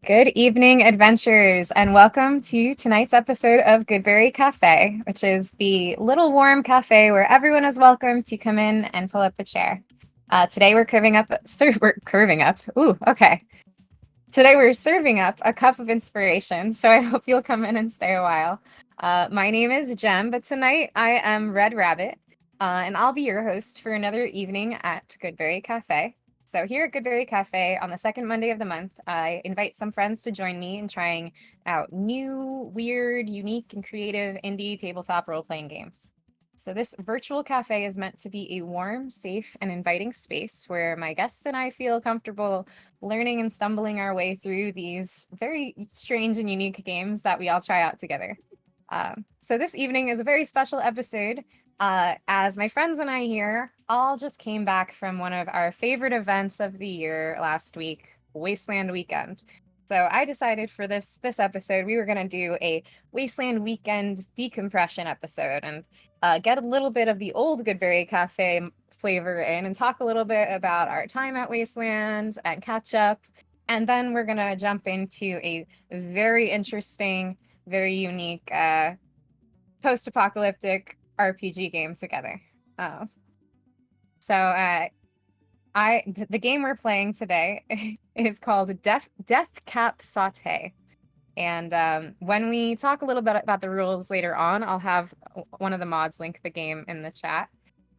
Good evening, adventurers, and welcome to tonight's episode of GoodBerry Cafe, which is the little warm cafe where everyone is welcome to come in and pull up a chair. Today we're curving up. Ooh, okay. Today we're serving up a cup of inspiration, so I hope you'll come in and stay a while. My name is Jem, but tonight I am Red Rabbit, and I'll be your host for another evening at GoodBerry Cafe. So here at GoodBerry Cafe on the second Monday of the month, I invite some friends to join me in trying out new, weird, unique, and creative indie tabletop role-playing games. So this virtual cafe is meant to be a warm, safe, and inviting space where my guests and I feel comfortable learning and stumbling our way through these very strange and unique games that we all try out together. So this evening is a very special episode as my friends and I here all just came back from one of our favorite events of the year last week, Wasteland Weekend. So I decided for this episode we were going to do a Wasteland Weekend decompression episode and get a little bit of the old GoodBerry Cafe flavor in and talk a little bit about our time at Wasteland and catch up. And then we're going to jump into a very interesting, very unique post-apocalyptic RPG game together. Uh, so the game we're playing today is called Death Cap Saute. And when we talk a little bit about the rules later on, I'll have one of the mods link the game in the chat.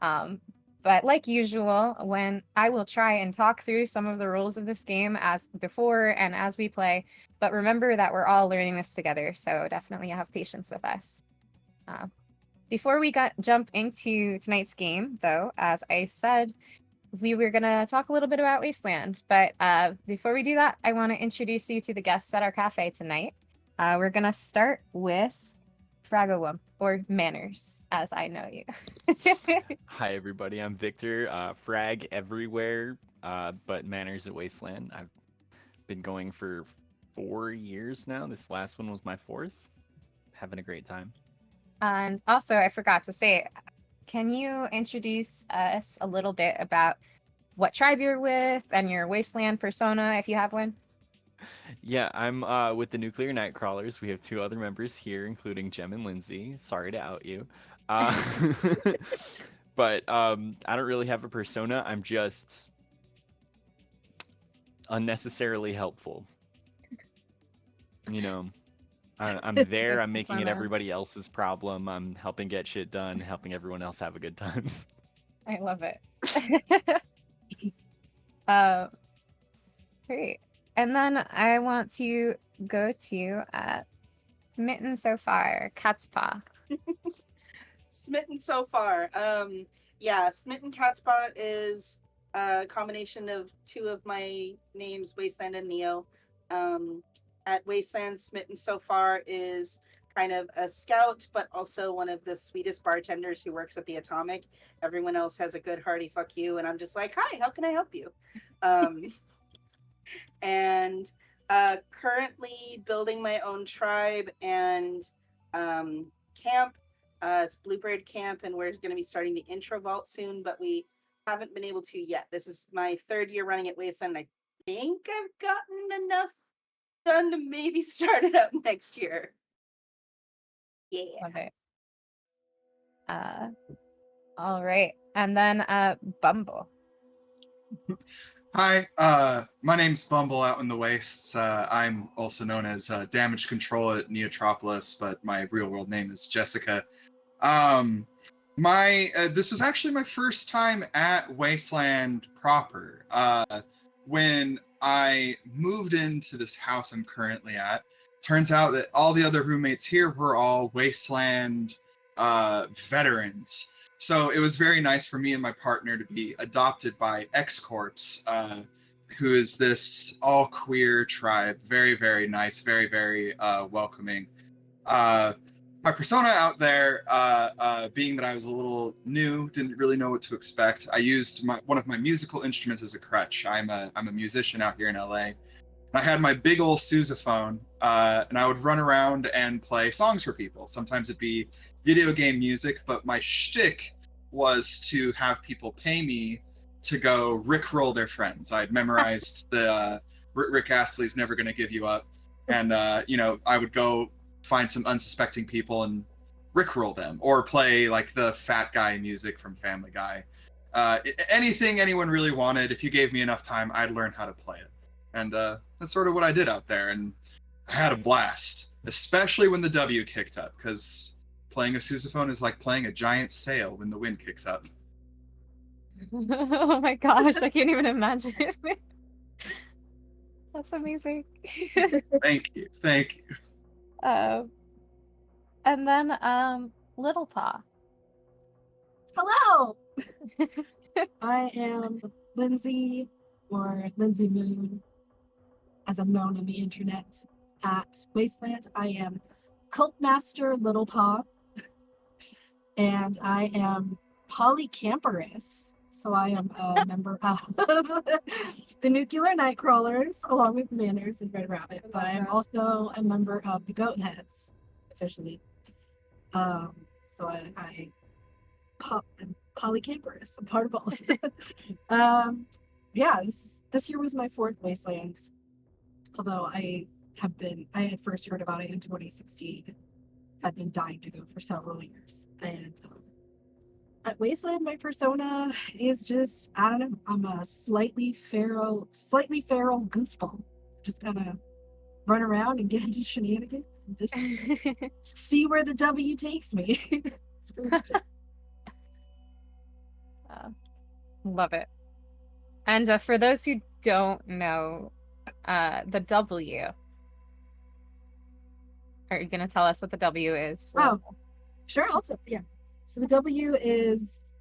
But like usual, when I will try and talk through some of the rules of this game as before and as we play, but remember that we're all learning this together, so definitely have patience with us. Before we jump into tonight's game, though, as I said, we were going to talk a little bit about Wasteland, but before we do that, I want to introduce you to the guests at our cafe tonight. We're going to start with Fragawump, or Manners, as I know you. Hi everybody, I'm Victor. Frag everywhere, but Manners at Wasteland. I've been going for 4 years now. This last one was my fourth. Having a great time. And also, I forgot to say, can you introduce us a little bit about what tribe you're with and your Wasteland persona, if you have one? Yeah, I'm with the Nuclear Nightcrawlers. We have two other members here, including Jem and Linzy. Sorry to out you. Uh, but I don't really have a persona. I'm just unnecessarily helpful. You know, I'm there. I'm making it Persona. everybody else's problem. I'm helping get shit done, helping everyone else have a good time. I love it. uh, Great. And then I want to go to Smitten so far, KatsPaw. Smitten so far. Yeah, Smitten KatsPaw is a combination of two of my names, Wasteland and Neo. At Wasteland, Smitten so far is kind of a scout, but also one of the sweetest bartenders who works at the Atomic. Everyone else has a good hearty fuck you, and I'm just like, hi, how can I help you? And currently building my own tribe and camp. It's Bluebird Camp, and we're going to be starting the intro vault soon, but we haven't been able to yet. This is my third year running at Wasteland. I think I've gotten enough done to maybe start it up next year. Yeah. Love it. All right. And then Bumble. Hi, my name's Bumble out in the wastes. I'm also known as Damage Control at Neotropolis, but my real world name is Jessica. This was actually my first time at Wasteland proper. When I moved into this house I'm currently at, turns out that all the other roommates here were all Wasteland veterans. So it was very nice for me and my partner to be adopted by X-Corps, who is this all queer tribe. Very, very nice, very, very welcoming. My persona out there, being that I was a little new, didn't really know what to expect. I used one of my musical instruments as a crutch. I'm a musician out here in LA. And I had my big old sousaphone, and I would run around and play songs for people. Sometimes it'd be video game music, but my shtick was to have people pay me to go rickroll their friends. I'd memorized the Rick Astley's never going to give you up. And, I would go find some unsuspecting people and rickroll them, or play like the fat guy music from Family Guy. Anything anyone really wanted, if you gave me enough time, I'd learn how to play it. And that's sort of what I did out there. And I had a blast, especially when the W kicked up, because playing a sousaphone is like playing a giant sail when the wind kicks up. Oh my gosh, I can't even imagine. That's amazing. Thank you. And then Litl Paww. Hello! I am Linzy, or Linzy Moon, as I'm known on the internet. At Wasteland, I am Cult Master Litl Paww, and I am polycamperous. So I am a member of the Nuclear Nightcrawlers, along with Manners and Red Rabbit, but I am also a member of the Goat Heads, officially. So I'm polycamperous. I'm part of all of it. This year was my 4th Wasteland, although I had first heard about it in 2016. I've been dying to go for several years. And at Wasteland, my persona is just, I don't know, I'm a slightly feral goofball. Just kind of run around and get into shenanigans and just see where the W takes me. That's pretty much it. Love it. And for those who don't know, the W, are you going to tell us what the W is? Oh, sure. Yeah. So the W is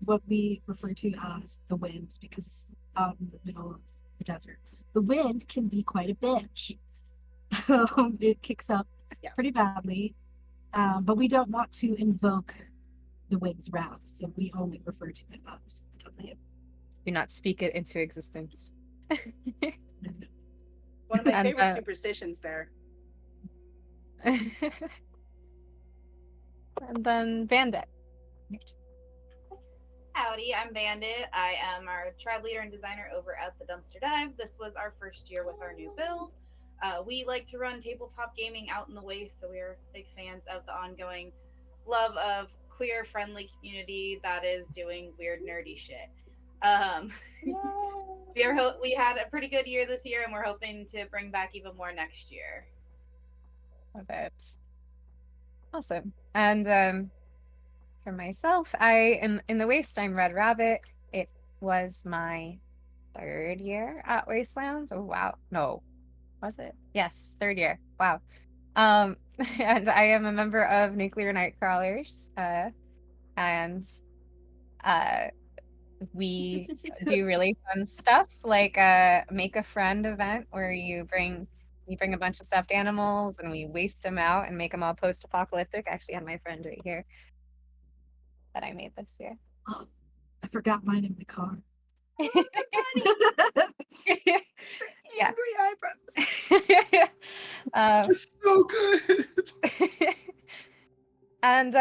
what we refer to as the wind, because it's out in the middle of the desert. The wind can be quite a bitch. It kicks up pretty badly, but we don't want to invoke the wind's wrath, so we only refer to it as the W. Do not speak it into existence. One of my And, favorite superstitions there. And then Bandit. Howdy, I'm Bandit. I am our tribe leader and designer over at the Dumpster Dive. This was our first year with our new build. We like to run tabletop gaming out in the Waste, so we are big fans of the ongoing love of queer-friendly community that is doing weird, nerdy shit. We had a pretty good year this year, and we're hoping to bring back even more next year. Love it. Awesome. And for myself, I am in the Waste. I'm Red Rabbit. It was my 3rd year at Wasteland. Oh wow. No. Was it? Yes, 3rd year. Wow. And I am a member of Nuclear Nightcrawlers. And we do really fun stuff, like a make a friend event where you bring a bunch of stuffed animals and we waste them out and make them all post-apocalyptic. I actually had my friend right here that I made this year. Oh, I forgot mine in the car. Yeah. Angry eyebrows. It's so good. And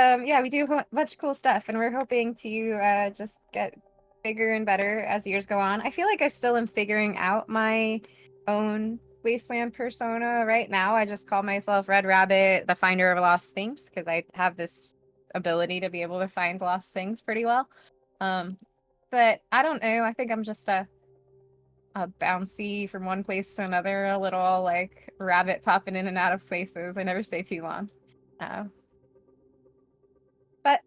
we do a bunch of cool stuff, and we're hoping to just get bigger and better as years go on. I feel like I still am figuring out my own Wasteland persona right now. I just call myself Red Rabbit, the finder of lost things, because I have this ability to be able to find lost things pretty well. But I don't know. I think I'm just a bouncy from one place to another, a little like rabbit popping in and out of places. I never stay too long. But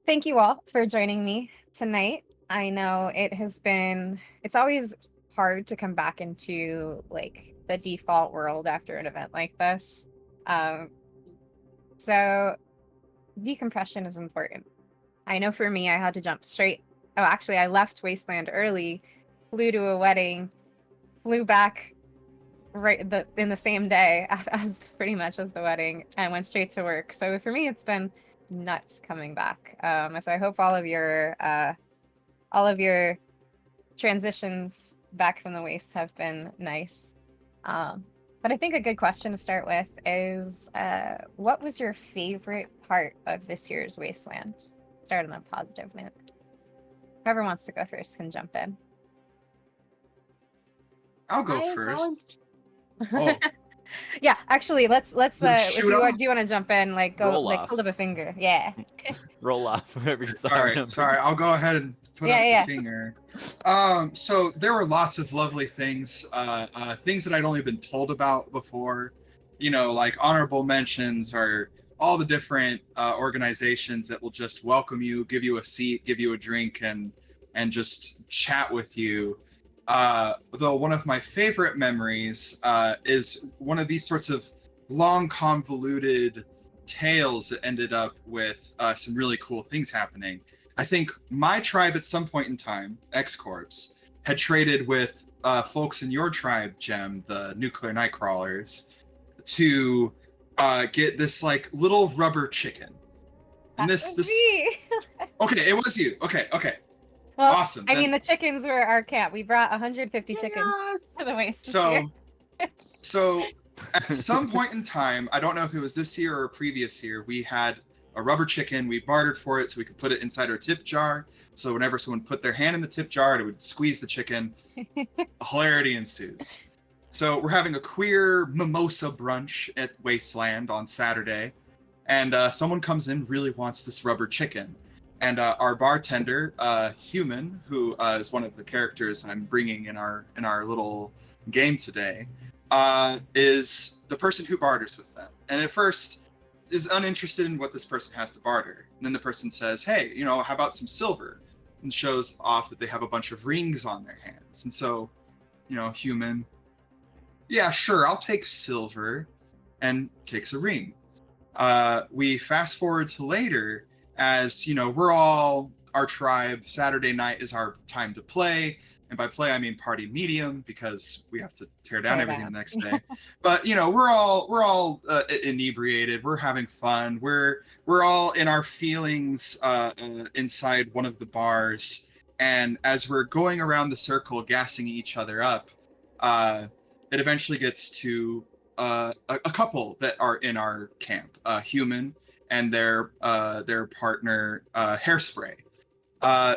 thank you all for joining me tonight. I know it's always hard to come back into like the default world after an event like this. So decompression is important. I know for me, I had to jump straight. Oh, actually, I left Wasteland early, flew to a wedding, flew back in the same day as pretty much as the wedding, and went straight to work. So for me, it's been nuts coming back. So I hope all of your transitions back from the Waste have been nice. But I think a good question to start with is, what was your favorite part of this year's Wasteland? Start on a positive note. Whoever wants to go first can jump in. I'll go I first. Oh, Yeah, actually, let's Is it a if you shoot-off? do you want to jump in, like go Roll like off. hold up a finger. Yeah. Roll off whenever you saw sorry, him. sorry. I'll go ahead and put Yeah, up yeah. the finger. So there were lots of lovely things, things that I'd only been told about before. You know, like honorable mentions or all the different organizations that will just welcome you, give you a seat, give you a drink, and just chat with you. Though one of my favorite memories is one of these sorts of long, convoluted tales that ended up with some really cool things happening. I think my tribe at some point in time, X Corps, had traded with folks in your tribe, Gem, the nuclear nightcrawlers, to get this like little rubber chicken. And That this was me. okay, it was you. Okay. Well, Awesome. I mean, Then, the chickens were our camp. We brought 150 chickens Yes. to the waste this year. so at some point in time, I don't know if it was this year or a previous year, we had a rubber chicken. We bartered for it so we could put it inside our tip jar. So whenever someone put their hand in the tip jar, it would squeeze the chicken. Hilarity ensues. So we're having a queer mimosa brunch at Wasteland on Saturday, and someone comes in, really wants this rubber chicken. And our bartender, Human, who is one of the characters I'm bringing in our little game today, is the person who barters with them. And at first is uninterested in what this person has to barter. And then the person says, hey, you know, how about some silver? And shows off that they have a bunch of rings on their hands. And so, you know, Human, yeah, sure, I'll take silver, and takes a ring. We fast forward to later, as you know, we're all our tribe. Saturday night is our time to play, and by play I mean party medium because we have to tear down everything the next day. But you know, we're all inebriated. We're having fun. We're all in our feelings inside one of the bars, and as we're going around the circle, gassing each other up, it eventually gets to a couple that are in our camp, Human and their partner, Hairspray.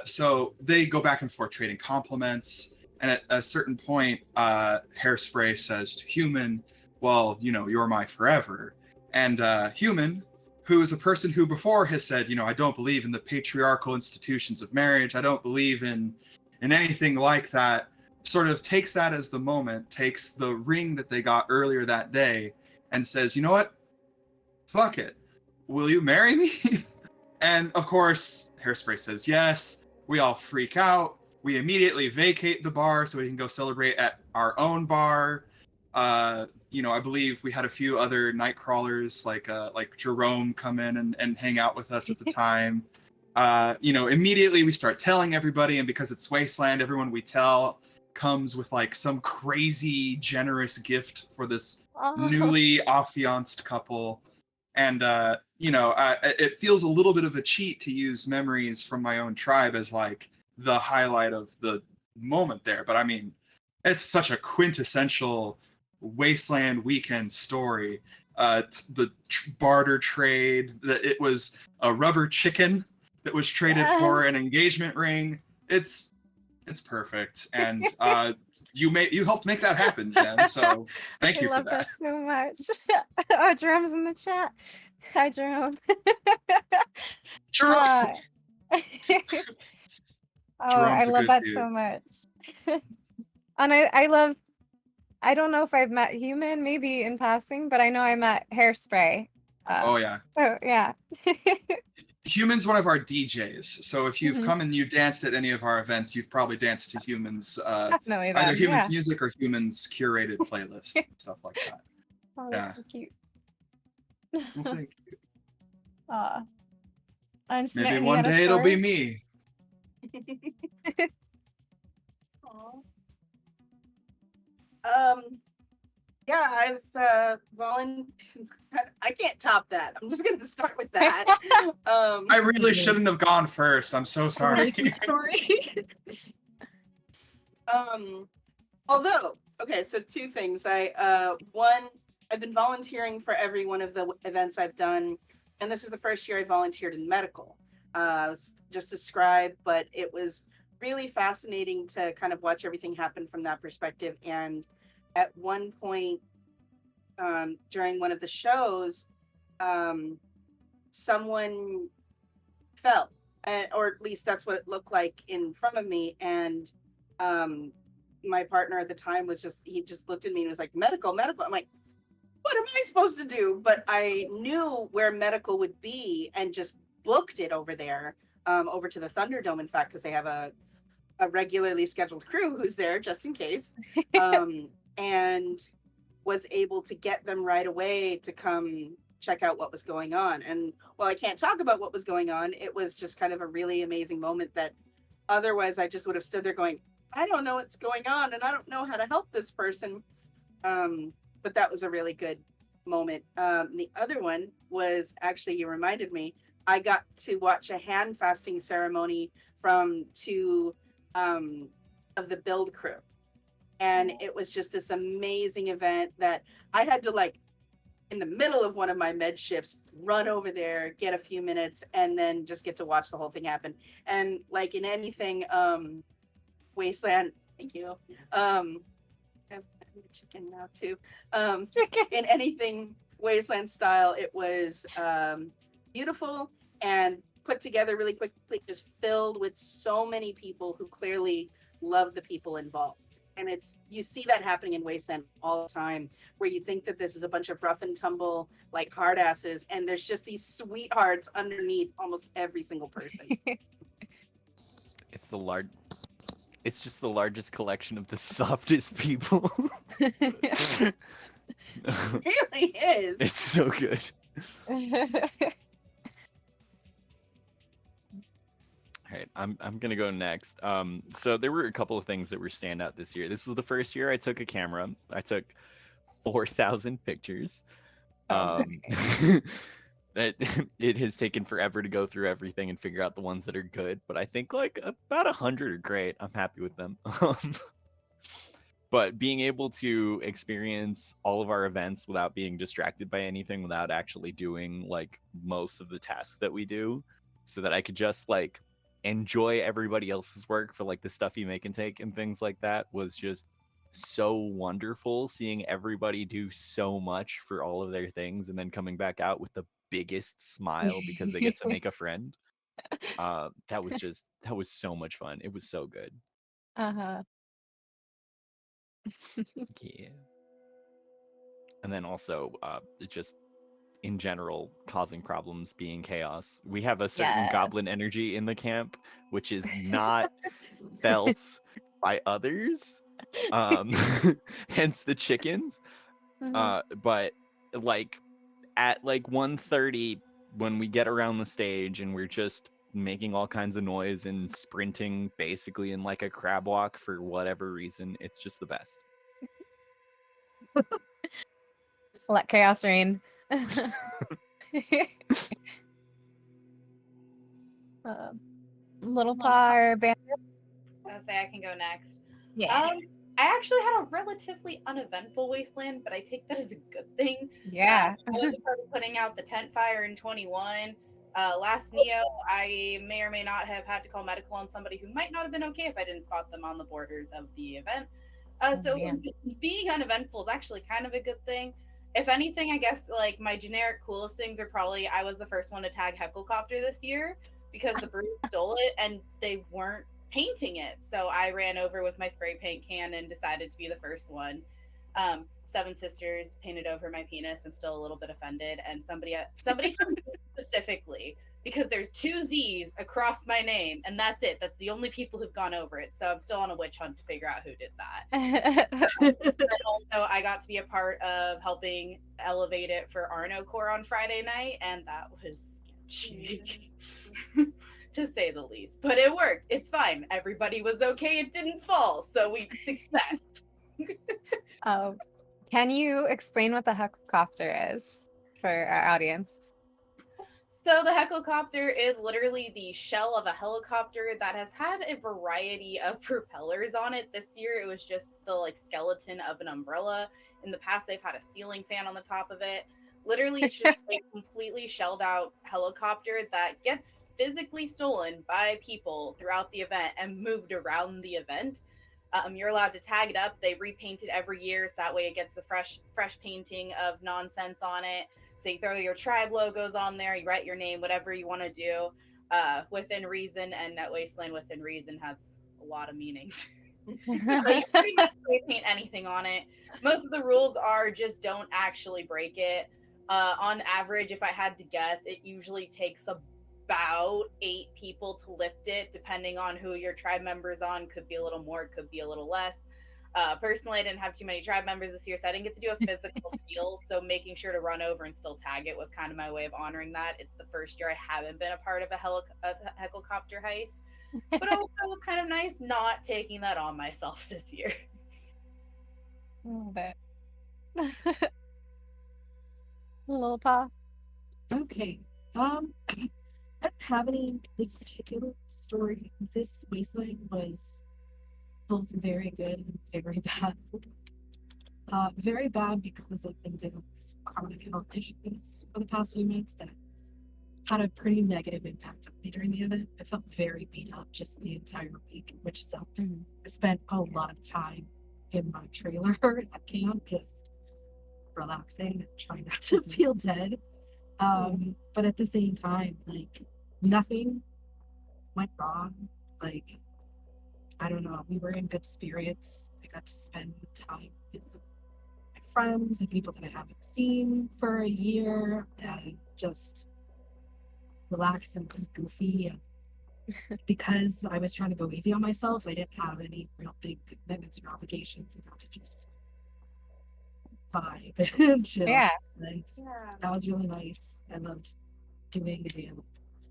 So they go back and forth trading compliments, and at a certain point, Hairspray says to Human, well, you know, you're my forever. And Human, who is a person who before has said, you know, I don't believe in the patriarchal institutions of marriage, I don't believe in anything like that, sort of takes that as the moment, takes the ring that they got earlier that day, and says, you know what? Fuck it. Will you marry me? And of course, Hairspray says yes. We all freak out. We immediately vacate the bar so we can go celebrate at our own bar. You know, I believe we had a few other night crawlers like Jerome come in and hang out with us at the time. You know, immediately we start telling everybody, and because it's Wasteland, everyone we tell comes with like some crazy generous gift for this newly affianced couple. And you know, it feels a little bit of a cheat to use memories from my own tribe as like the highlight of the moment there, but I mean, it's such a quintessential Wasteland weekend story. The barter trade, that it was a rubber chicken that was traded for an engagement ring. It's perfect, and you helped make that happen, Jen. So thank you for I love that. that so much. Oh, Jerome's in the chat. Hi, Jerome. Jerome, Oh, I Jerome's a love good that dude. so much. And I love, I don't know if I've met Human, maybe in passing, but I know I met Hairspray. Oh yeah. So yeah. Human's one of our DJs, so if you've Mhm. come and you danced at any of our events, you've probably danced to Human's Definitely either them, Human's yeah. music or Human's curated playlists and stuff like that. Oh, Yeah. that's so cute. Well, thank you. Aw. And Maybe Smitten, you one got a day it'll be story? me. Yeah, I've I can't top that. I'm just gonna start with that. I really shouldn't have gone first. I'm so sorry. Story. Although, okay, so two things. One, I've been volunteering for every one of the events I've done, and this is the first year I volunteered in medical. I was just a scribe, but it was really fascinating to kind of watch everything happen from that perspective. And at one point, during one of the shows, someone fell, or at least that's what it looked like in front of me. And my partner at the time he just looked at me and was like, medical, medical. I'm like, what am I supposed to do? But I knew where medical would be and just booked it over there, over to the Thunderdome, in fact, because they have a regularly scheduled crew who's there just in case, and was able to get them right away to come check out what was going on. And while I can't talk about what was going on, it was just kind of a really amazing moment that otherwise I just would have stood there going, I don't know what's going on and I don't know how to help this person. But that was a really good moment. The other one was actually, you reminded me, I got to watch a hand fasting ceremony from two of the build crew. And it was just this amazing event that I had to, like, in the middle of one of my med shifts, run over there, get a few minutes, and then just get to watch the whole thing happen. And like in anything, Wasteland, thank you. I'm a chicken now too. In anything Wasteland style, it was beautiful and put together really quickly, just filled with so many people who clearly love the people involved. And you see that happening in Wasteland all the time, where you think that this is a bunch of rough and tumble, like, hard asses, and there's just these sweethearts underneath almost every single person. It's just the largest collection of the softest people. It really is. It's so good. All right, I'm gonna go next. So there were a couple of things that were standout this year. This was the first year I took a camera. I took 4,000 pictures. It has taken forever to go through everything and figure out the ones that are good, but I think like about 100 are great. I'm happy with them. But being able to experience all of our events without being distracted by anything, without actually doing like most of the tasks that we do, so that I could just like enjoy everybody else's work for like the stuff you make and take and things like that, was just so wonderful. Seeing everybody do so much for all of their things and then coming back out with the biggest smile because they get to make a friend. That was so much fun. It was so good. Uh-huh. Yeah. And then also just in general causing problems, being chaos. We have a certain Yes. goblin energy in the camp, which is not felt by others. Hence the chickens. But like at like 1:30, when we get around the stage and we're just making all kinds of noise and sprinting basically in like a crab walk for whatever reason, it's just the best. Let chaos reign. Little Paww or Bandit? I'll say I can go next. Yeah. I actually had a relatively uneventful Wasteland, but I take that as a good thing. Yeah. I was a part of putting out the tent fire in 21. Last Neo, I may or may not have had to call medical on somebody who might not have been okay if I didn't spot them on the borders of the event. So man. being uneventful is actually kind of a good thing. If anything, I guess like my generic coolest things are probably I was the first one to tag Hecklecopter this year because the brew stole it and they weren't painting it. So I ran over with my spray paint can and decided to be the first one. Seven Sisters painted over my penis. I'm still a little bit offended. And somebody from specifically, because there's 2 Z's across my name, and that's it. That's the only people who've gone over it. So I'm still on a witch hunt to figure out who did that. And also, I got to be a part of helping elevate it for Arno Core on Friday night, and that was sketchy, to say the least. But it worked. It's fine. Everybody was okay. It didn't fall, so we success. Can you explain what the helicopter is for our audience? So the Hecklecopter is literally the shell of a helicopter that has had a variety of propellers on it. This year it was just the like skeleton of an umbrella. In the past they've had a ceiling fan on the top of it. Literally, it's just a completely shelled out helicopter that gets physically stolen by people throughout the event and moved around the event. You're allowed to tag it up. They repaint it every year, so that way it gets the fresh painting of nonsense on it. So you throw your tribe logos on there, you write your name, whatever you want to do, within reason. And Net Wasteland within reason has a lot of meanings. But you pretty much paint anything on it. Most of the rules are just don't actually break it. On average, if I had to guess, it usually takes about 8 people to lift it, depending on who your tribe member's on. Could be a little more, could be a little less. Personally, I didn't have too many tribe members this year, so I didn't get to do a physical steal. So making sure to run over and still tag it was kind of my way of honoring that. It's the first year I haven't been a part of a helicopter heist, but also it was kind of nice not taking that on myself this year. A little bit. Little Paw. Okay. I don't have any like particular story. This wasteland was both very good and very bad. Very bad because I've been dealing with some chronic health issues for the past few months that had a pretty negative impact on me during the event. I felt very beat up just the entire week, which sucked. I spent a lot of time in my trailer at camp, just relaxing and trying not to feel dead. But at the same time, like nothing went wrong. Like, I don't know, we were in good spirits. I got to spend time with my friends and people that I haven't seen for a year and just relax and be goofy. And because I was trying to go easy on myself, I didn't have any real big commitments or obligations. I got to just vibe and chill. Yeah. And that was really nice. I loved doing a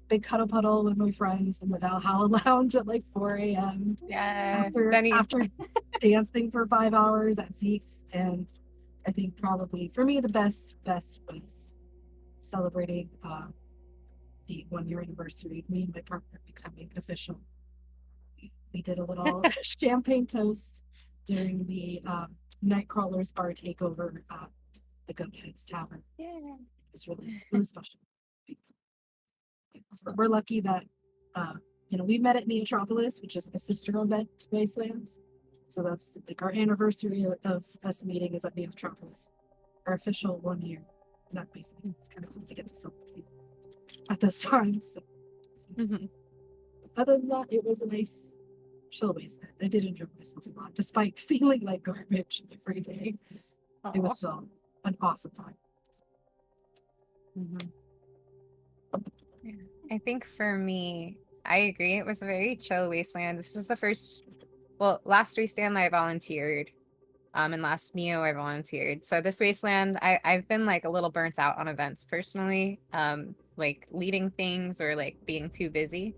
big cuddle puddle with my friends in the Valhalla Lounge at like 4 a.m. Yes. After dancing for 5 hours at Zeke's. And I think probably for me the best was celebrating the 1-year anniversary of me and my partner becoming official. We did a little champagne toast during the Nightcrawler's bar takeover at the Goathead's Tavern. Yeah. It's really, really special. We're lucky that we met at Neotropolis, which is the sister event to Wastelands. So that's like our anniversary of us meeting is at Neotropolis. Our official 1 year is at Wasteland. It's kind of fun to get to celebrate at this time. So nice. Other than that, it was a nice chill Wasteland. I did enjoy myself a lot, despite feeling like garbage every day. Aww. It was still an awesome time. Yeah. I think for me, I agree. It was a very chill wasteland. This is the first, last Wasteland I volunteered, and last Neo I volunteered. So this wasteland, I've been like a little burnt out on events personally, like leading things or like being too busy.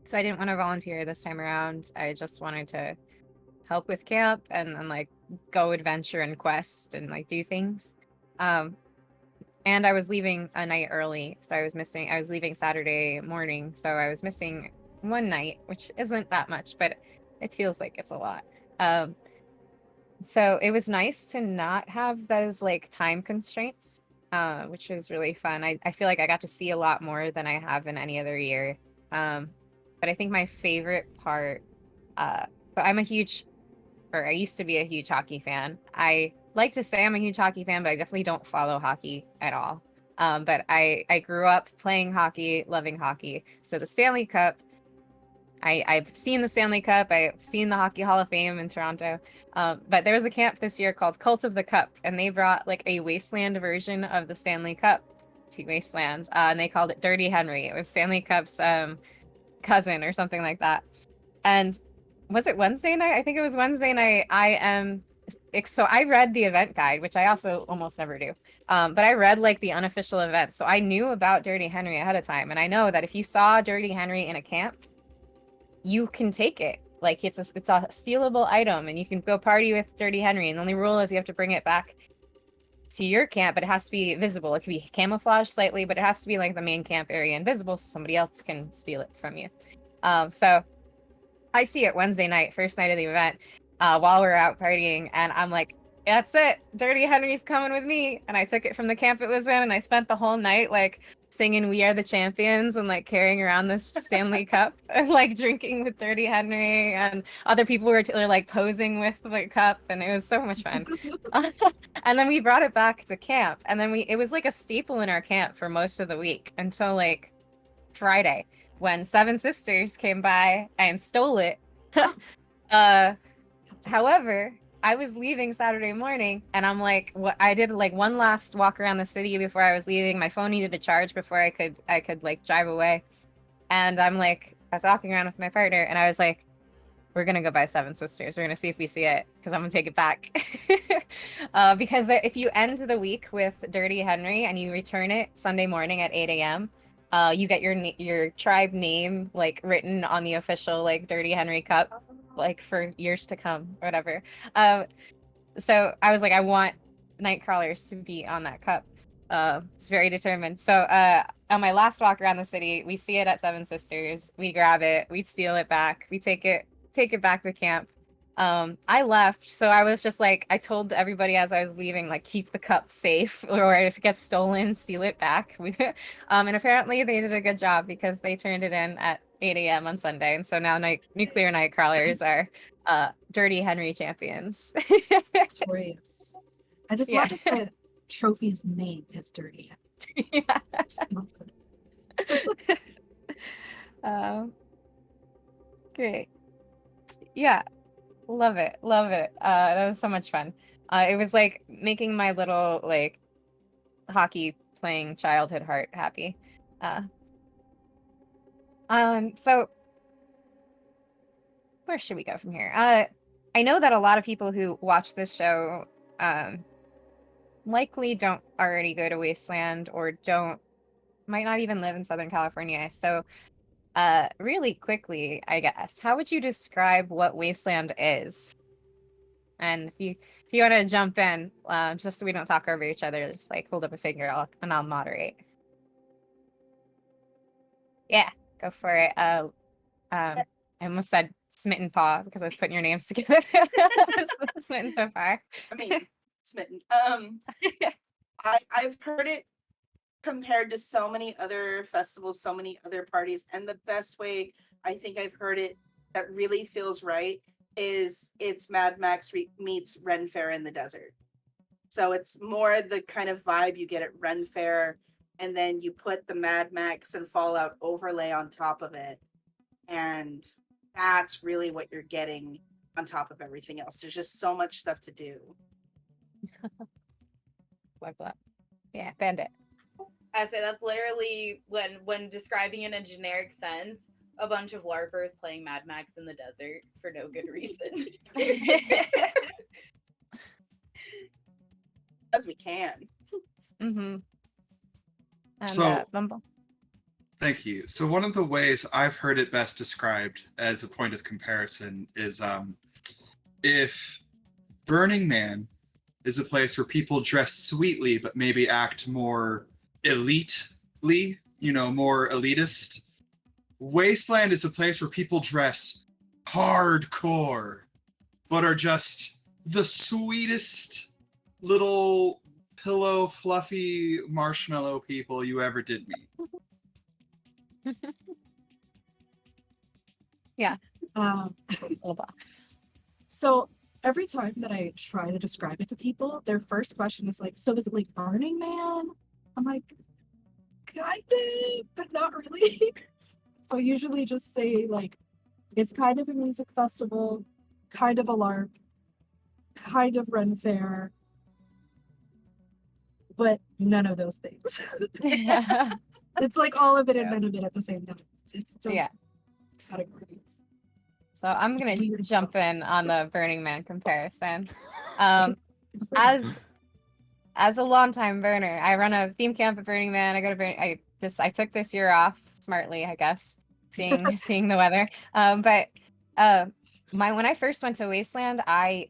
So I didn't want to volunteer this time around. I just wanted to help with camp and like go adventure and quest and like do things. And I was leaving a night early, so I was leaving Saturday morning, so I was missing 1 night, which isn't that much, but it feels like it's a lot. So it was nice to not have those like time constraints, which was really fun. I feel like I got to see a lot more than I have in any other year. But I think my favorite part, so I used to be a huge hockey fan. I like to say I'm a huge hockey fan, but I definitely don't follow hockey at all. But I grew up playing hockey, loving hockey. So the Stanley Cup, I've seen the Stanley Cup. I've seen the Hockey Hall of Fame in Toronto. But there was a camp this year called Cult of the Cup, and they brought like a Wasteland version of the Stanley Cup to Wasteland, and they called it Dirty Henry. It was Stanley Cup's cousin or something like that. And was it Wednesday night? I think it was Wednesday night. So I read the event guide, which I also almost never do. But I read like the unofficial event. So I knew about Dirty Henry ahead of time. And I know that if you saw Dirty Henry in a camp, you can take it. Like it's a stealable item and you can go party with Dirty Henry. And the only rule is you have to bring it back to your camp, but it has to be visible. It can be camouflaged slightly, but it has to be like the main camp area invisible so somebody else can steal it from you. So I see it Wednesday night, first night of the event, while we're out partying, and I'm like, that's it. Dirty Henry's coming with me. And I took it from the camp it was in, and I spent the whole night like singing "We Are the Champions" and like carrying around this Stanley Cup and like drinking with Dirty Henry, and other people were like posing with the cup, and it was so much fun. And then we brought it back to camp, and then it was like a staple in our camp for most of the week until like Friday when Seven Sisters came by and stole it. However, I was leaving Saturday morning, and I'm like, I did like one last walk around the city before I was leaving. My phone needed to charge before I could like drive away, and I was walking around with my partner, and I was like, we're gonna go buy Seven Sisters. We're gonna see if we see it, because I'm gonna take it back. Because if you end the week with Dirty Henry and you return it Sunday morning at 8 a.m., you get your tribe name like written on the official like Dirty Henry cup, like for years to come or whatever. So I was like, I want Nightcrawlers to be on that cup. It's very determined. So on my last walk around the city, we see it at Seven Sisters. We grab it. We steal it back. We take it back to camp. I left, so I was just like, I told everybody as I was leaving, like, keep the cup safe, or if it gets stolen, steal it back. And apparently they did a good job, because they turned it in at 8 a.m. on Sunday, and so now nuclear Nightcrawlers are Dirty Henry champions. Victorious. I just Yeah. love that the trophy's name is Dirty. Yeah. So good. Great. Yeah. Love it. That was so much fun. It was like making my little like hockey playing childhood heart happy. So where should we go from here? I know that a lot of people who watch this show likely don't already go to Wasteland, or might not even live in Southern California. So really quickly, I guess, how would you describe what Wasteland is? And if you want to jump in, just so we don't talk over each other, just like hold up a finger, and I'll moderate. Yeah, go for it. I almost said Smitten Paww because I was putting your names together. Smitten so far. I mean, Smitten. I've heard it compared to so many other festivals, so many other parties, and the best way I think I've heard it that really feels right is it's Mad Max meets Ren Fair in the desert. So it's more the kind of vibe you get at Ren Fair, and then you put the Mad Max and Fallout overlay on top of it, and that's really what you're getting on top of everything else. There's just so much stuff to do. Like that. Yeah, Bandit. I say that's literally when describing in a generic sense, a bunch of LARPers playing Mad Max in the desert for no good reason. As we can. Mm-hmm. And So- Bumble. Thank you. So one of the ways I've heard it best described as a point of comparison is if Burning Man is a place where people dress sweetly but maybe act more elitely, more elitist. Wasteland is a place where people dress hardcore but are just the sweetest little pillow fluffy marshmallow people you ever did meet. Little blah. So every time that I try to describe it to people, their first question is like, so is it like Burning Man? I'm like, kind of, but not really. So I usually just say like, it's kind of a music festival, kind of a LARP, kind of Ren Fair, but none of those things. Yeah. It's like all of it and Yeah. none of it at the same time. It's Yeah. categories. So I'm gonna Weird jump stuff. in on the Burning Man comparison. It's like, As a longtime burner, I run a theme camp at Burning Man. I go to Burning. I took this year off smartly, I guess, seeing the weather. But when I first went to Wasteland, I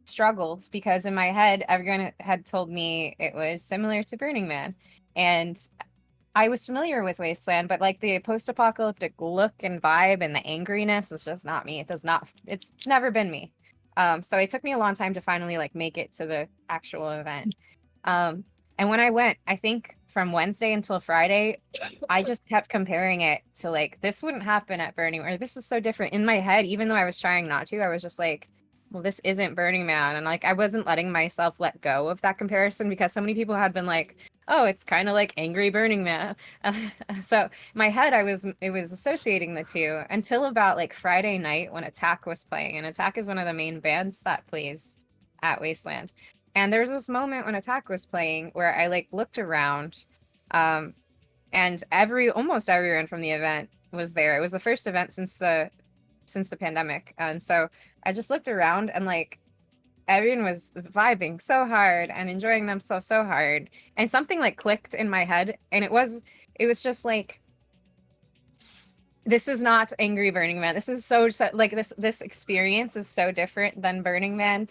struggled because in my head everyone had told me it was similar to Burning Man, and I was familiar with Wasteland, but like the post-apocalyptic look and vibe and the angriness is just not me. It's never been me. So it took me a long time to finally like make it to the actual event. And when I went, I think from Wednesday until Friday, I just kept comparing it to like, this wouldn't happen at Burning Man, or this is so different in my head, even though I was trying not to. I was just like, well, this isn't Burning Man. And like, I wasn't letting myself let go of that comparison because so many people had been like, oh, it's kind of like Angry Burning Man. So my head, it was associating the two until about like Friday night when Attack was playing. And Attack is one of the main bands that plays at Wasteland. And there was this moment when Attack was playing where I like looked around, and almost everyone from the event was there. It was the first event since the pandemic, and so I just looked around and like everyone was vibing so hard and enjoying themselves so hard, and something like clicked in my head, and it was just like, this is not Angry Burning Man. This is so like this experience is so different than Burning Man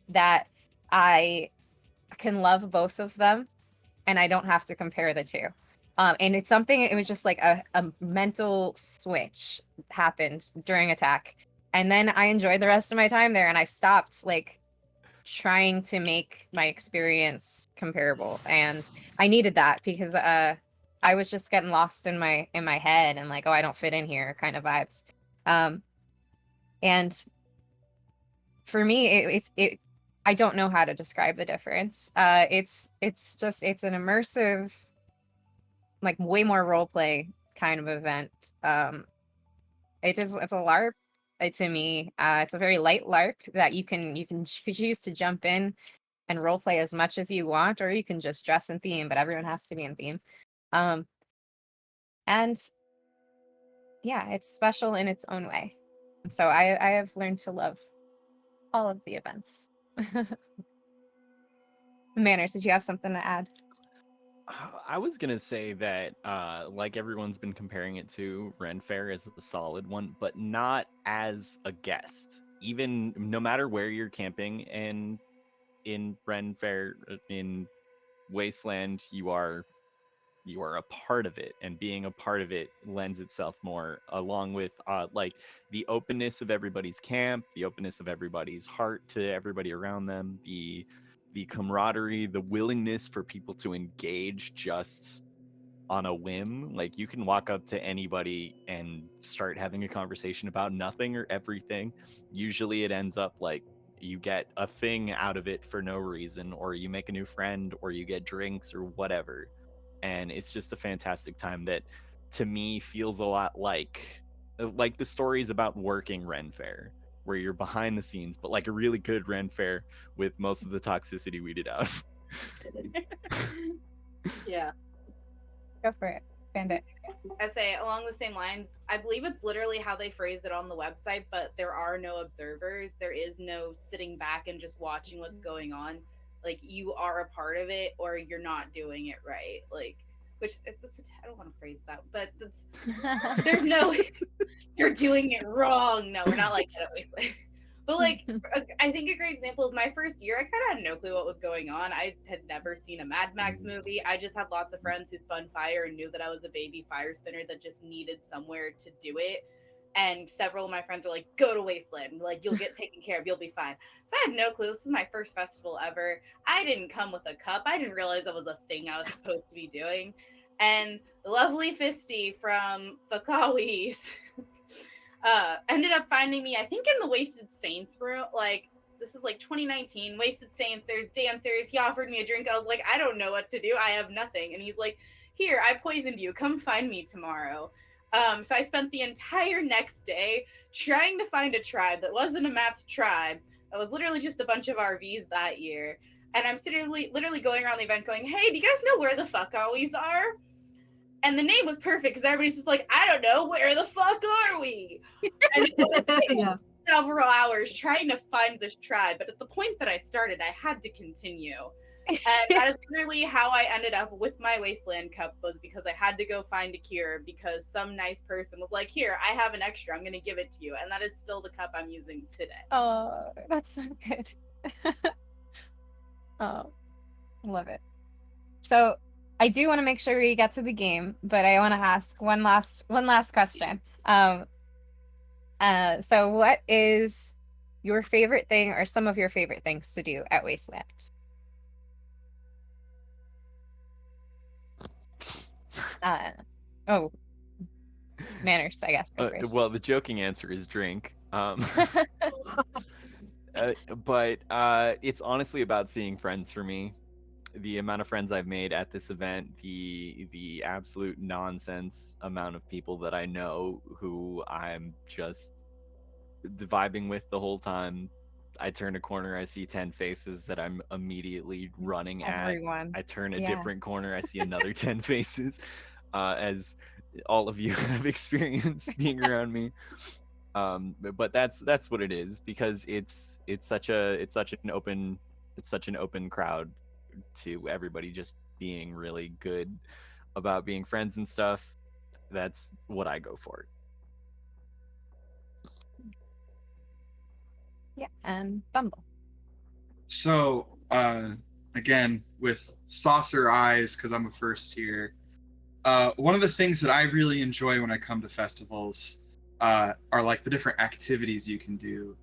that I can love both of them and I don't have to compare the two. And it's something, it was just like a mental switch happened during Attack. And then I enjoyed the rest of my time there and I stopped like trying to make my experience comparable. And I needed that because I was just getting lost in my head and like, oh, I don't fit in here kind of vibes. And for me, I don't know how to describe the difference. It's an immersive, like way more role play kind of event. It's a LARP to me. It's a very light LARP that you can choose to jump in and role play as much as you want, or you can just dress in theme, but everyone has to be in theme. And yeah, it's special in its own way. And so I have learned to love all of the events. Manners, did you have something to add? I was gonna say that, like everyone's been comparing it to Ren Fair as a solid one, but not as a guest. Even no matter where you're camping in Ren Fair, in Wasteland, you are a part of it, and being a part of it lends itself more, along with like the openness of everybody's camp, the openness of everybody's heart to everybody around them, the camaraderie, the willingness for people to engage just on a whim. Like you can walk up to anybody and start having a conversation about nothing or everything. Usually it ends up like you get a thing out of it for no reason, or you make a new friend, or you get drinks or whatever. And it's just a fantastic time that to me feels a lot like the stories about working Ren Fair, where you're behind the scenes, but like a really good Ren Fair with most of the toxicity weeded out. Yeah. Go for it, Bandit. I say along the same lines, I believe it's literally how they phrase it on the website, but there are no observers. There is no sitting back and just watching what's going on. Like you are a part of it or you're not doing it right. Like, which I don't want to phrase that, but there's no, you're doing it wrong. No, we're not like that at Wasteland. But like, I think a great example is my first year. I kind of had no clue what was going on. I had never seen a Mad Max movie. I just had lots of friends who spun fire and knew that I was a baby fire spinner that just needed somewhere to do it. And several of my friends are like, go to Wasteland. Like, you'll get taken care of. You'll be fine. So I had no clue. This is my first festival ever. I didn't come with a cup. I didn't realize that was a thing I was supposed to be doing. And the lovely Fisty from Fakawi's ended up finding me, I think, in the Wasted Saints room. Like, this is like 2019, Wasted Saints, there's dancers. He offered me a drink. I was like, I don't know what to do. I have nothing. And he's like, here, I poisoned you. Come find me tomorrow. So I spent the entire next day trying to find a tribe that wasn't a mapped tribe. That was literally just a bunch of RVs that year. And I'm literally going around the event going, hey, do you guys know where the Fakawi's are? And the name was perfect because everybody's just like, I don't know, where the fuck are we? And so Yeah. several hours trying to find this tribe. But at the point that I started, I had to continue. And that is literally how I ended up with my Wasteland cup, was because I had to go find a cure because some nice person was like, here, I have an extra. I'm going to give it to you. And that is still the cup I'm using today. Oh, that's so good. Oh, love it. So I do want to make sure we get to the game, but I want to ask one last question. So what is your favorite thing or some of your favorite things to do at Wasteland. Oh, Manners, I guess, go first. Well, the joking answer is drink. But it's honestly about seeing friends for me. The amount of friends I've made at this event, the absolute nonsense amount of people that I know who I'm just vibing with the whole time. I turn a corner, I see 10 faces that I'm immediately running Everyone. at. I turn a Yeah. different corner, I see another 10 faces, as all of you have experienced being around me. But that's what it is, because it's such an open crowd to everybody just being really good about being friends and stuff. That's what I go for. Yeah, and Bumble. So, again, with saucer eyes, because I'm a first here, one of the things that I really enjoy when I come to festivals are like the different activities you can do.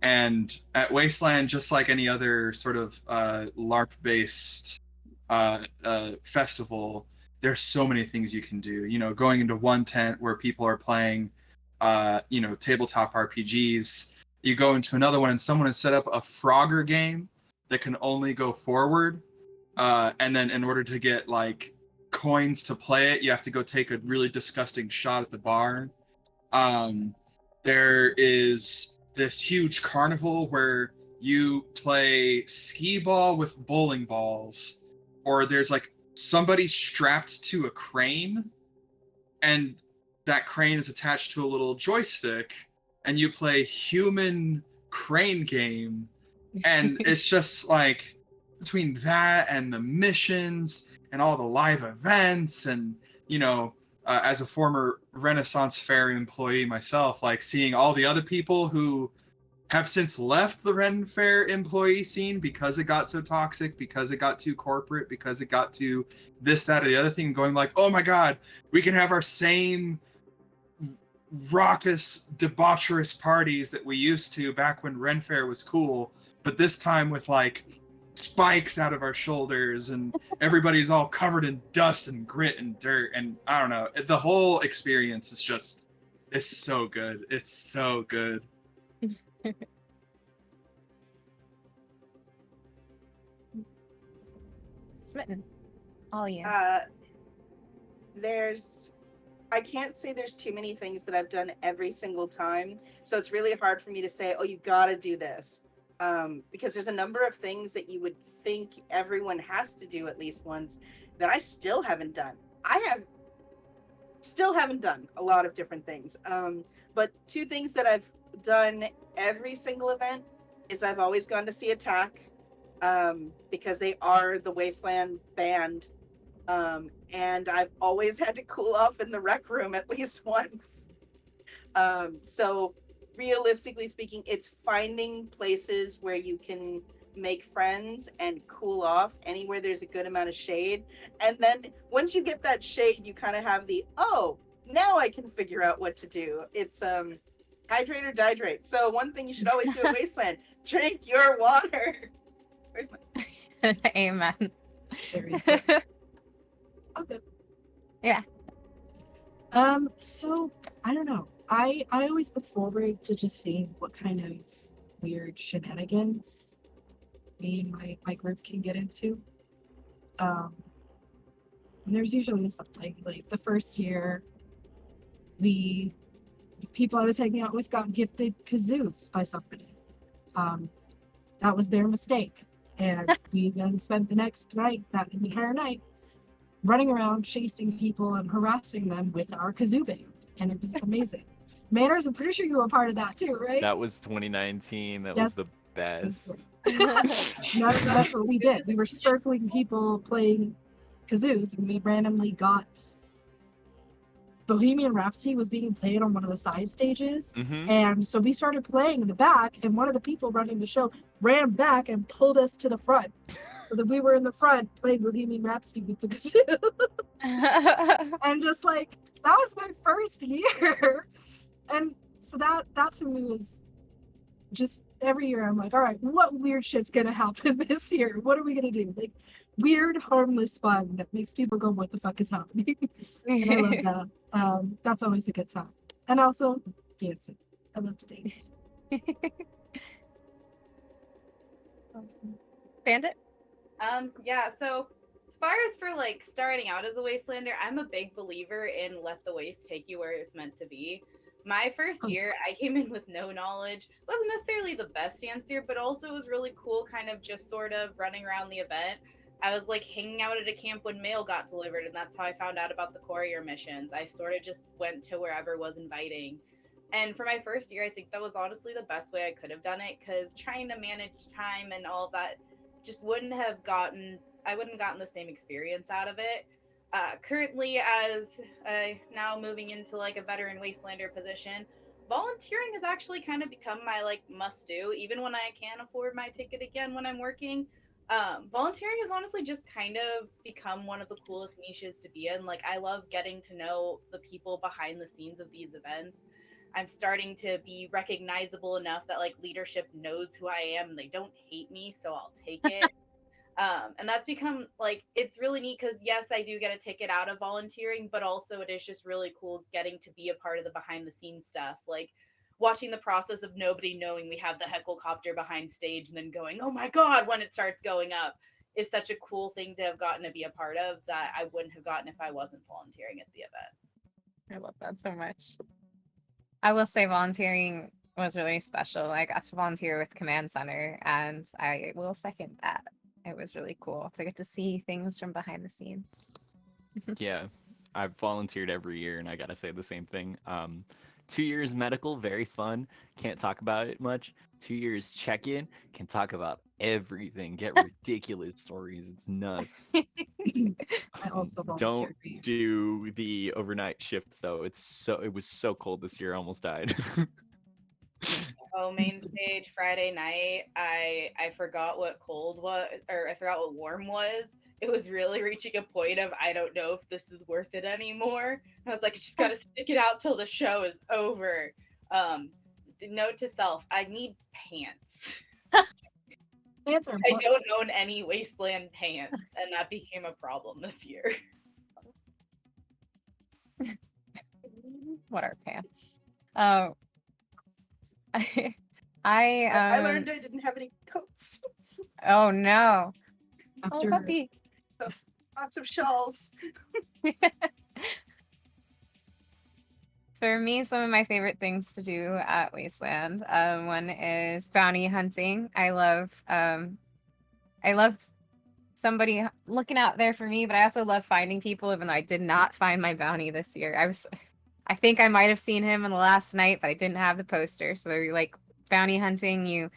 And at Wasteland, just like any other sort of LARP-based festival, there's so many things you can do. You know, going into one tent where people are playing, tabletop RPGs. You go into another one and someone has set up a Frogger game that can only go forward. And then in order to get like coins to play it, you have to go take a really disgusting shot at the bar. There is this huge carnival where you play skee ball with bowling balls, or there's like somebody strapped to a crane, and that crane is attached to a little joystick, and you play human crane game. And it's just like, between that and the missions and all the live events, and as a former Renaissance Fair employee myself, like seeing all the other people who have since left the Ren Fair employee scene because it got so toxic, because it got too corporate, because it got to this, that, or the other thing, going like, oh my God, we can have our same raucous, debaucherous parties that we used to back when Ren Fair was cool, but this time with like spikes out of our shoulders, and everybody's all covered in dust and grit and dirt, and I don't know, the whole experience is just, it's so good. It's so good. Smitten, all you. I can't say there's too many things that I've done every single time, so it's really hard for me to say, oh, you gotta do this, because there's a number of things that you would think everyone has to do at least once that I still haven't done. Still haven't done a lot of different things, but two things that I've done every single event is I've always gone to see Attack, because they are the Wasteland band. And I've always had to cool off in the rec room at least once. So realistically speaking, it's finding places where you can make friends and cool off anywhere there's a good amount of shade. And then once you get that shade, you kind of have the, oh, now I can figure out what to do. It's hydrate or dihydrate. So one thing you should always do at Wasteland, drink your water. Where's my... Amen. Okay. Yeah. So I don't know. I always look forward to just seeing what kind of weird shenanigans me and my group can get into. And there's usually something like the first year the people I was hanging out with got gifted kazoos by somebody. That was their mistake. And we then spent the entire night running around chasing people and harassing them with our kazoo band, and it was amazing. Manners, I'm pretty sure you were a part of that too, right? That was 2019. That Yes. was the best. That's what we did. We were circling people playing kazoos, and we randomly got Bohemian Rhapsody was being played on one of the side stages, and so we started playing in the back, and one of the people running the show ran back and pulled us to the front. So that we were in the front playing Bohemian Rhapsody with the kazoo. And just like, that was my first year. And so that to me is just every year I'm like, all right, what weird shit's gonna happen this year? What are we gonna do? Like weird, harmless fun that makes people go, what the fuck is happening? And I love that. That's always a good time. And also dancing. I love to dance. Awesome. Bandit? Yeah, so as far as for like starting out as a Wastelander, I'm a big believer in let the waste take you where it's meant to be. My first year, I came in with no knowledge. Wasn't necessarily the best dancer, but also was really cool, kind of just sort of running around the event. I was like hanging out at a camp when mail got delivered, and that's how I found out about the courier missions. I sort of just went to wherever was inviting. And for my first year, I think that was honestly the best way I could have done it, because trying to manage time and all of that just wouldn't have gotten, I wouldn't have gotten the same experience out of it. Currently, as now moving into like a veteran Wastelander position, volunteering has actually kind of become my like must do, even when I can afford my ticket again when I'm working. Volunteering has honestly just kind of become one of the coolest niches to be in. Like, I love getting to know the people behind the scenes of these events. I'm starting to be recognizable enough that like leadership knows who I am and they don't hate me, so I'll take it. And that's become like, it's really neat because yes, I do get a ticket out of volunteering, but also it is just really cool getting to be a part of the behind the scenes stuff. Like watching the process of nobody knowing we have the hecklecopter behind stage and then going, oh my God, when it starts going up is such a cool thing to have gotten to be a part of that I wouldn't have gotten if I wasn't volunteering at the event. I love that so much. I will say volunteering was really special. I got to volunteer with Command Center, and I will second that. It was really cool to get to see things from behind the scenes. Yeah, I've volunteered every year, and I gotta say the same thing. 2 years medical, very fun. Can't talk about it much. 2 years check-in, can talk about everything. Get ridiculous stories. It's nuts. I also Don't volunteered for you. do the overnight shift though. It was so cold this year. I almost died. Oh, main stage Friday night. I forgot what cold was, or I forgot what warm was. It was really reaching a point of I don't know if this is worth it anymore. I was like, I just gotta stick it out till the show is over. Note to self: I need pants. Pants are I important. don't own any Wasteland pants, and that became a problem this year. What are pants? Oh, I learned I didn't have any coats. Oh no! Oh After puppy! Lots of shawls. For me, some of my favorite things to do at Wasteland. One is bounty hunting. I love somebody looking out there for me, but I also love finding people. Even though I did not find my bounty this year, I think I might have seen him in the last night, but I didn't have the poster. So you're like bounty hunting. You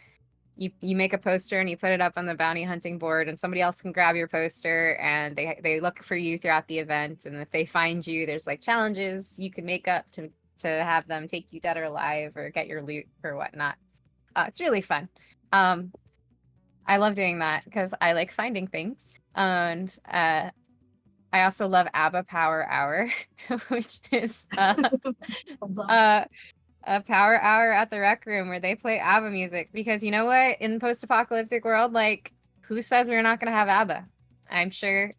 make a poster and you put it up on the bounty hunting board, and somebody else can grab your poster, and they look for you throughout the event. And if they find you, there's like challenges you can make up to have them take you dead or alive or get your loot or whatnot. It's really fun. I love doing that because I like finding things, and I also love ABBA Power Hour, which is a power hour at the rec room where they play ABBA music. Because you know what? In the post-apocalyptic world, like, who says we're not going to have ABBA? I'm sure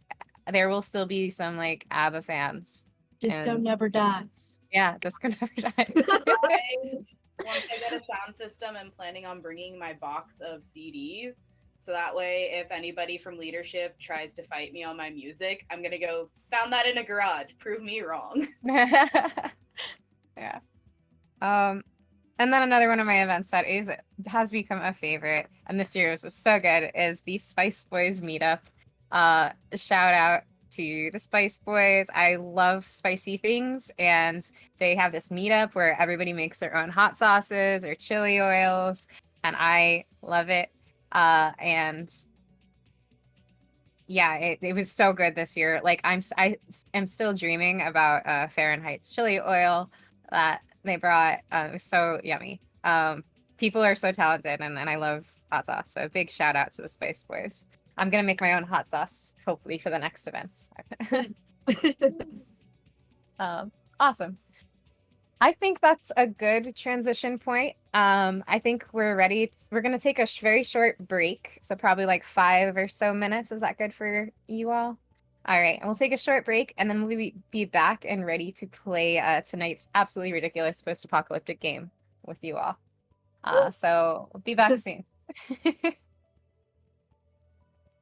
there will still be some, like, ABBA fans. disco And never dies. yeah, disco never dies. Once I get a sound system, I'm planning on bringing my box of CDs. So that way, if anybody from leadership tries to fight me on my music, I'm going to go, found that in a garage. Prove me wrong. Yeah. And then another one of my events that has become a favorite, and this year was so good, is the Spice Boys meetup. Shout out to the Spice Boys. I love spicy things, and they have this meetup where everybody makes their own hot sauces or chili oils, and I love it. And yeah, it was so good this year. Like I am still dreaming about Fahrenheit's chili oil that they brought. It was so yummy. People are so talented, and I love hot sauce. So big shout out to the Spice Boys. I'm gonna make my own hot sauce hopefully for the next event. Awesome. I think that's a good transition point. I think we're ready. We're going to take a very short break. So probably like 5 or so minutes. Is that good for you all? All right. We'll take a short break and then we'll be back and ready to play tonight's absolutely ridiculous post-apocalyptic game with you all. So we'll be back soon.